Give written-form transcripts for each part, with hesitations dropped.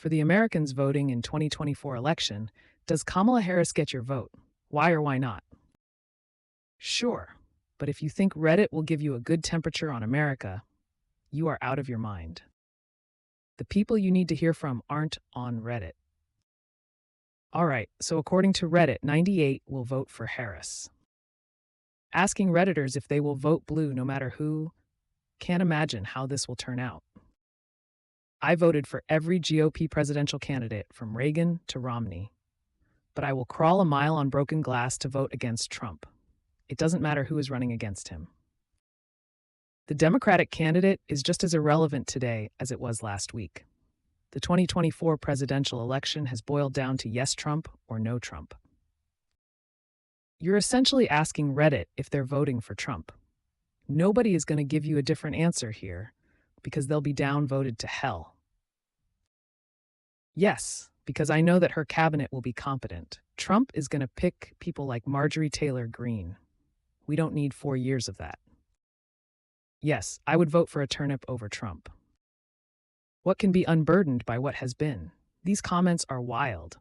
For the Americans voting in 2024 election, does Kamala Harris get your vote? Why or why not? Sure, but if you think Reddit will give you a good temperature on America, you are out of your mind. The people you need to hear from aren't on Reddit. All right, so according to Reddit, 98 will vote for Harris. Asking Redditors if they will vote blue no matter who, can't imagine how this will turn out. I voted for every GOP presidential candidate from Reagan to Romney, but I will crawl a mile on broken glass to vote against Trump. It doesn't matter who is running against him. The Democratic candidate is just as irrelevant today as it was last week. The 2024 presidential election has boiled down to yes Trump or no Trump. You're essentially asking Reddit if they're voting for Trump. Nobody is going to give you a different answer here because they'll be downvoted to hell. Yes, because I know that her cabinet will be competent. Trump is going to pick people like Marjorie Taylor Greene. We don't need 4 years of that. Yes, I would vote for a turnip over Trump. What can be unburdened by what has been? These comments are wild.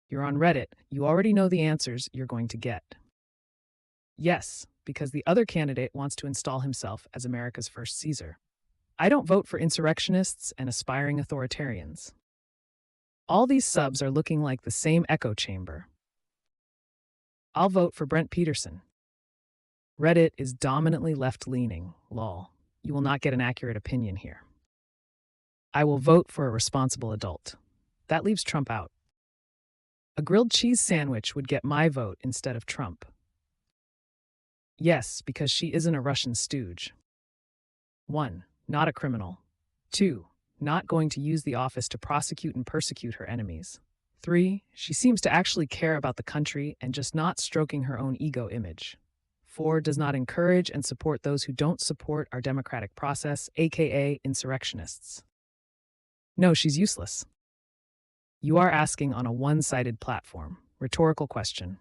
You're on Reddit, you already know the answers you're going to get. Yes, because the other candidate wants to install himself as America's first Caesar. I don't vote for insurrectionists and aspiring authoritarians. All these subs are looking like the same echo chamber. I'll vote for Brent Peterson. Reddit is dominantly left-leaning, lol. You will not get an accurate opinion here. I will vote for a responsible adult. That leaves Trump out. A grilled cheese sandwich would get my vote instead of Trump. Yes, because she isn't a Russian stooge. 1. Not a criminal. 2. Not going to use the office to prosecute and persecute her enemies. 3. She seems to actually care about the country and just not stroking her own ego image. 4. Does not encourage and support those who don't support our democratic process, aka insurrectionists. No, she's useless. You are asking on a one-sided platform. Rhetorical question.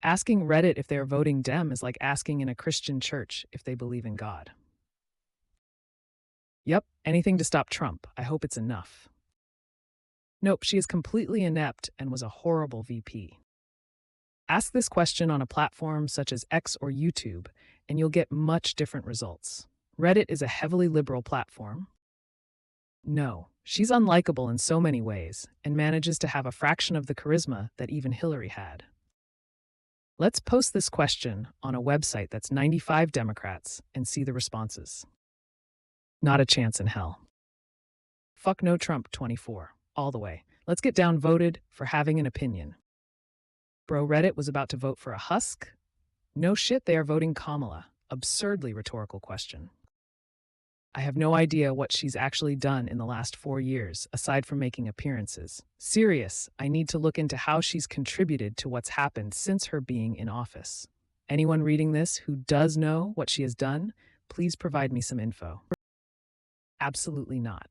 Asking Reddit if they are voting Dem is like asking in a Christian church if they believe in God. Yep, anything to stop Trump. I hope it's enough. Nope, she is completely inept and was a horrible VP. Ask this question on a platform such as X or YouTube, and you'll get much different results. Reddit is a heavily liberal platform. No, she's unlikable in so many ways and manages to have a fraction of the charisma that even Hillary had. Let's post this question on a website that's 95 Democrats and see the responses. Not a chance in hell. Fuck no Trump 24, all the way. Let's get downvoted for having an opinion. Bro, Reddit was about to vote for a husk? No shit, they are voting Kamala. Absurdly rhetorical question. I have no idea what she's actually done in the last 4 years, aside from making appearances. Serious, I need to look into how she's contributed to what's happened since her being in office. Anyone reading this who does know what she has done, please provide me some info. Absolutely not.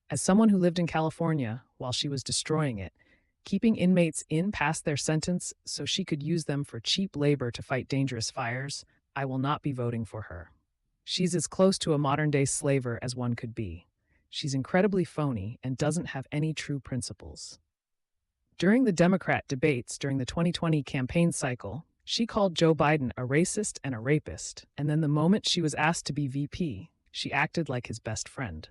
As someone who lived in California while she was destroying it, keeping inmates in past their sentence so she could use them for cheap labor to fight dangerous fires, I will not be voting for her. She's as close to a modern-day slaver as one could be. She's incredibly phony and doesn't have any true principles. During the Democrat debates during the 2020 campaign cycle, she called Joe Biden a racist and a rapist, and then the moment she was asked to be VP, she acted like his best friend.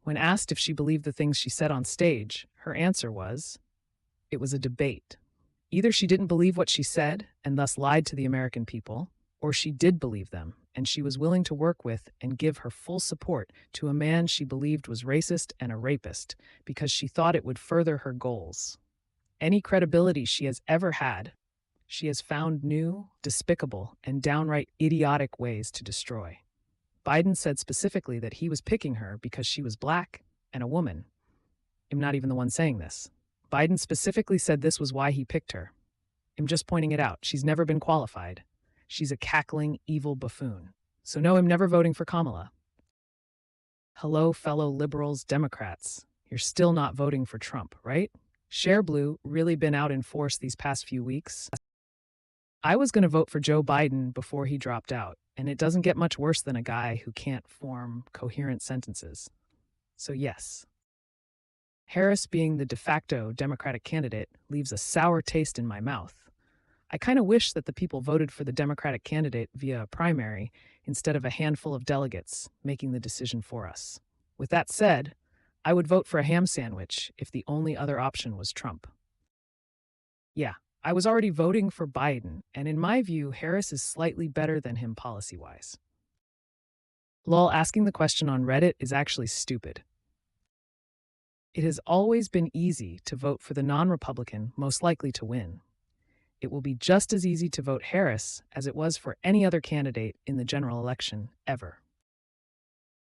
When asked if she believed the things she said on stage, her answer was, it was a debate. Either she didn't believe what she said and thus lied to the American people, or she did believe them, and she was willing to work with and give her full support to a man she believed was racist and a rapist because she thought it would further her goals. Any credibility she has ever had, she has found new, despicable, and downright idiotic ways to destroy. Biden said specifically that he was picking her because she was black and a woman. I'm not even the one saying this. Biden specifically said this was why he picked her. I'm just pointing it out. She's never been qualified. She's a cackling, evil buffoon. So no, I'm never voting for Kamala. Hello, fellow liberals, Democrats. You're still not voting for Trump, right? Share Blue really been out in force these past few weeks. I was going to vote for Joe Biden before he dropped out, and it doesn't get much worse than a guy who can't form coherent sentences. So yes. Harris being the de facto Democratic candidate leaves a sour taste in my mouth. I kind of wish that the people voted for the Democratic candidate via a primary instead of a handful of delegates making the decision for us. With that said, I would vote for a ham sandwich if the only other option was Trump. Yeah, I was already voting for Biden, and in my view, Harris is slightly better than him policy-wise. Lol, asking the question on Reddit is actually stupid. It has always been easy to vote for the non-Republican most likely to win. It will be just as easy to vote Harris as it was for any other candidate in the general election ever.